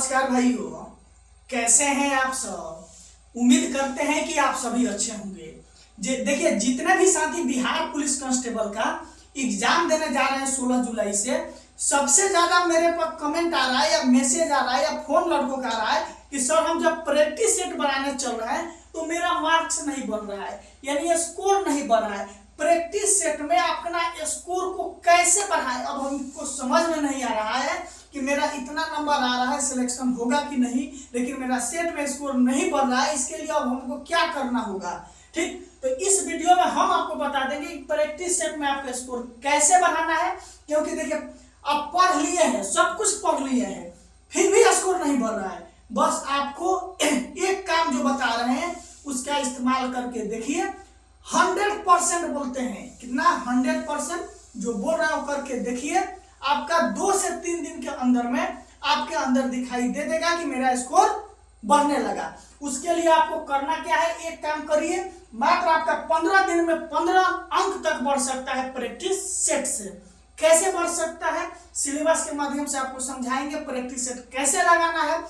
नमस्कार भाइयों, कैसे हैं आप सब। उम्मीद करते हैं कि आप सभी अच्छे होंगे। देखिए, जितने भी साथी बिहार पुलिस कांस्टेबल का एग्जाम देने जा रहे हैं 16 जुलाई से, सबसे ज्यादा मेरे पर कमेंट आ रहा है या मैसेज आ रहा है या फोन लड़कों का आ रहा है कि सर हम जब प्रैक्टिस सेट बनाने चल रहे हैं तो मेरा मार्क्स नहीं बन रहा है, यानी स्कोर नहीं बन रहा है। प्रैक्टिस सेट में अपना स्कोर को कैसे बढ़ाएं, अब हमको समझ में नहीं आ रहा है कि मेरा इतना नंबर आ रहा है, सिलेक्शन होगा कि नहीं, लेकिन मेरा सेट में स्कोर नहीं बढ़ रहा है। इसके लिए अब हमको क्या करना होगा, ठीक। तो इस वीडियो में हम आपको बता देंगे कि प्रैक्टिस सेट में आपका स्कोर कैसे बढ़ाना है। क्योंकि देखिए, आप पढ़ लिए हैं, सब कुछ पढ़ लिए हैं, फिर भी स्कोर नहीं बढ़ रहा है। बस आपको एक काम जो बता रहे हैं उसका इस्तेमाल करके देखिए। 100% बोलते हैं, कितना 100% जो बोल रहा है करके देखिए। आपका 2 से 3 दिन के अंदर में आपके अंदर दिखाई दे देगा कि मेरा स्कोर बढ़ने लगा। उसके लिए आपको करना क्या है, एक काम करिए, मात्र आपका 15 दिन में 15 अंक तक बढ़ सकता है प्रैक्टिस सेट से। कैसे बढ़ सकता है, सिलेबस के माध्यम से आपको समझाएंगे प्रैक्टिस सेट कैसे लगाना है।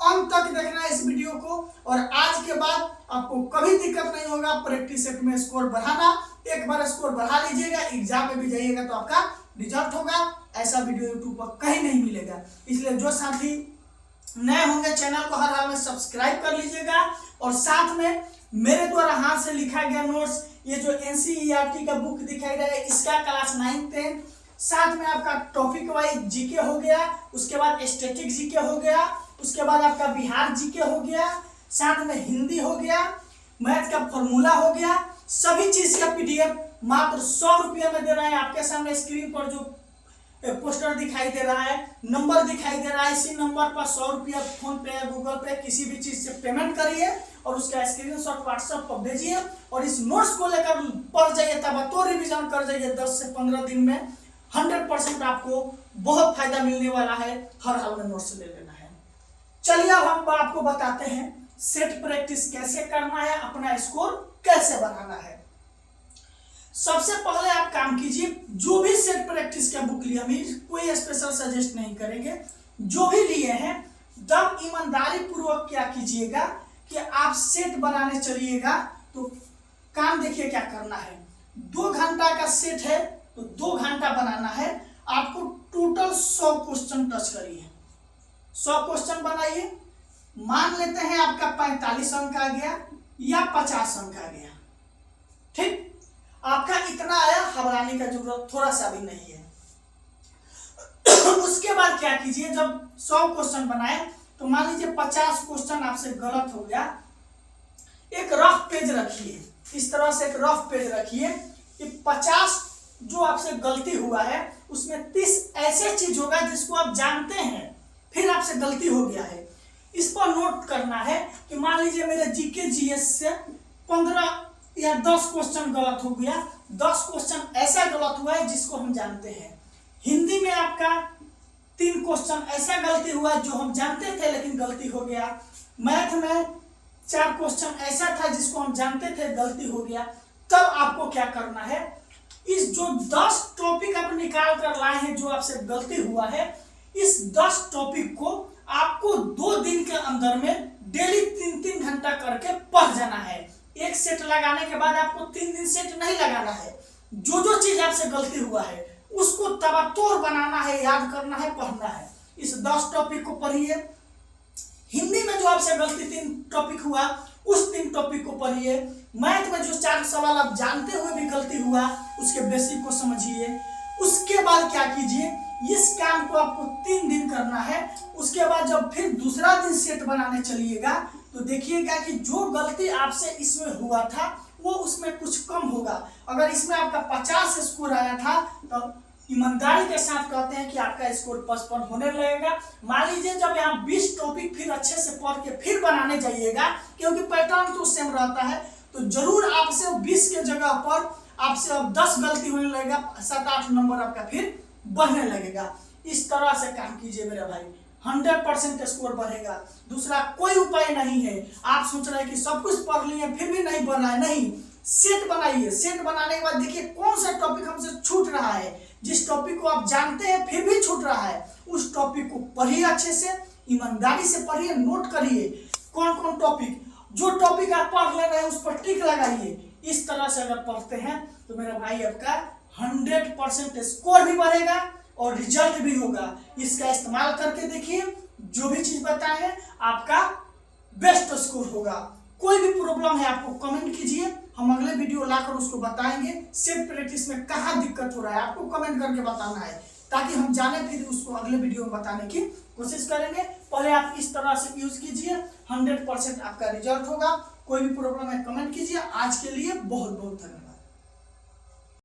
अंत तक देखना है इस वीडियो को, और आज के बाद आपको कभी दिक्कत नहीं होगा प्रैक्टिस सेट में स्कोर बढ़ाना। एक बार स्कोर बढ़ा लीजिएगा, एग्जाम में भी जाइएगा तो आपका रिजल्ट होगा। ऐसा वीडियो यूट्यूब पर कहीं नहीं मिलेगा। इसलिए जो साथी नए होंगे चैनल को हर हाल में सब्सक्राइब कर लीजिएगा, और साथ में मेरे द्वारा हाथ से लिखा गया नोट्स, ये जो NCERT का बुक दिखाई दे रहा है, इसका क्लास 9, 10, साथ में आपका टॉपिक वाइज जीके हो गया, उसके बाद स्टैटिक जीके हो गया, उसके बाद आपका बिहार जीके हो गया, साथ में हिंदी हो गया, मैथ का फॉर्मूला हो गया। सभी चीज का PDF मात्र 100 रुपये में दे रहे हैं। आपके सामने स्क्रीन पर जो पोस्टर दिखाई दे रहा है, नंबर दिखाई दे रहा है, इसी नंबर पर 100 रुपया फोन पे या गूगल पे किसी भी चीज से पेमेंट करिए और उसका स्क्रीनशॉट व्हाट्सएप पर भेजिए, और इस नोट्स को लेकर पढ़ जाइए, तब तो रिविजन कर जाइए। 10 से 15 दिन में 100% आपको बहुत फायदा मिलने वाला है। हर हाल में नोट्स ले लेना है। चलिए अब हम आपको बताते हैं सेट प्रैक्टिस कैसे करना है, अपना स्कोर कैसे बढ़ाना है। सबसे पहले आप काम कीजिए, जो भी सेट प्रैक्टिस का बुक लिया, हम कोई स्पेशल सजेस्ट नहीं करेंगे, जो भी लिए हैं तब ईमानदारी पूर्वक क्या कीजिएगा कि आप सेट बनाने चलिएगा। तो काम देखिए क्या करना है। 2 घंटा का सेट है तो 2 घंटा बनाना है। आपको टोटल 100 क्वेश्चन टच करिए, 100 क्वेश्चन बनाइए। मान लेते हैं आपका 45 अंक आ गया या 50 अंक आ गया, ठीक। आपका इतना आया, घबराने का जरूरत थोड़ा सा भी नहीं है। उसके बाद क्या कीजिए, जब 100 क्वेश्चन बनाए तो मान लीजिए 50 क्वेश्चन आपसे गलत हो गया, एक रफ पेज रखिए, इस तरह से एक रफ पेज रखिए कि 50 जो आपसे गलती हुआ है उसमें 30 ऐसे चीज होगा जिसको आप जानते हैं, फिर आपसे गलती हो गया है। इस पर नोट करना है कि मान लीजिए मेरे GK GS से 15 या 10 क्वेश्चन गलत हो गया, 10 क्वेश्चन ऐसा गलत हुआ है जिसको हम जानते हैं। हिंदी में आपका 3 क्वेश्चन ऐसा गलती हुआ जो हम जानते थे लेकिन गलती हो गया। मैथ में 4 क्वेश्चन ऐसा था जिसको हम जानते थे, गलती हो गया। तब आपको क्या करना है, इस जो 10 टॉपिक आप निकाल कर लाए हैं जो आपसे गलती हुआ है, इस 10 टॉपिक को आपको 2 दिन के अंदर में डेली 3-3 घंटा करके पढ़ जाना है। एक सेट लगाने के बाद आपको 3 दिन सेट नहीं लगाना है। जो जो चीज आपसे गलती हुआ है उसको तबातोड़ बनाना है, याद करना है, पढ़ना है। इस 10 टॉपिक को पढ़िए। हिंदी में जो आपसे गलती 3 टॉपिक हुआ उस 3 टॉपिक को पढ़िए। मैथ में जो 4 सवाल आप जानते हुए भी गलती हुआ उसके बेसिक को समझिए। उसके बाद क्या कीजिए, इस काम को आपको 3 दिन करना है। उसके बाद जब फिर दूसरा दिन सेट बनाने चलिएगा तो देखिएगा कि जो गलती आपसे इसमें हुआ था वो उसमें कुछ कम होगा। अगर इसमें आपका 50 स्कोर आया था तो ईमानदारी के साथ कहते हैं कि आपका स्कोर 55 होने लगेगा। मान लीजिए जब यहाँ 20 टॉपिक फिर अच्छे से पढ़ के फिर बनाने जाइएगा, क्योंकि पैटर्न तो सेम रहता है, तो जरूर आपसे 20 के जगह पर आपसे अब 10 गलती होने लगेगा, 7-8 नंबर आपका फिर बढ़ने लगेगा। इस तरह से काम कीजिए मेरे भाई, 100% स्कोर बढ़ेगा। दूसरा कोई उपाय नहीं है। आप सोच रहे हैं कि सब कुछ पढ़ लिए फिर भी नहीं बढ़ रहा है, नहीं, सेट बनाइए। सेट बनाने के बाद देखिए कौन सा टॉपिक हमसे छूट रहा है। जिस टॉपिक को आप जानते हैं फिर भी छूट रहा है, उस टॉपिक को पढ़िए अच्छे से, ईमानदारी से पढ़िए, नोट करिए कौन कौन टॉपिक, जो टॉपिक आप पढ़ ले रहे हैं उस पर टिक लगाइए। इस तरह से अगर पढ़ते हैं तो मेरा भाई आपका 100% स्कोर भी बढ़ेगा और रिजल्ट भी होगा। इसका इस्तेमाल करके देखिए, जो भी चीज बताए हैं आपका बेस्ट स्कोर होगा। कोई भी प्रॉब्लम है आपको कमेंट कीजिए, हम अगले वीडियो लाकर उसको बताएंगे। सेट प्रैक्टिस में कहाँ दिक्कत हो रहा है आपको कमेंट करके बताना है, ताकि हम जाने फिर उसको अगले वीडियो में बताने की कोशिश करेंगे। पहले आप इस तरह से यूज कीजिए, 100% आपका रिजल्ट होगा। कोई भी प्रॉब्लम है कमेंट कीजिए। आज के लिए बहुत बहुत धन्यवाद।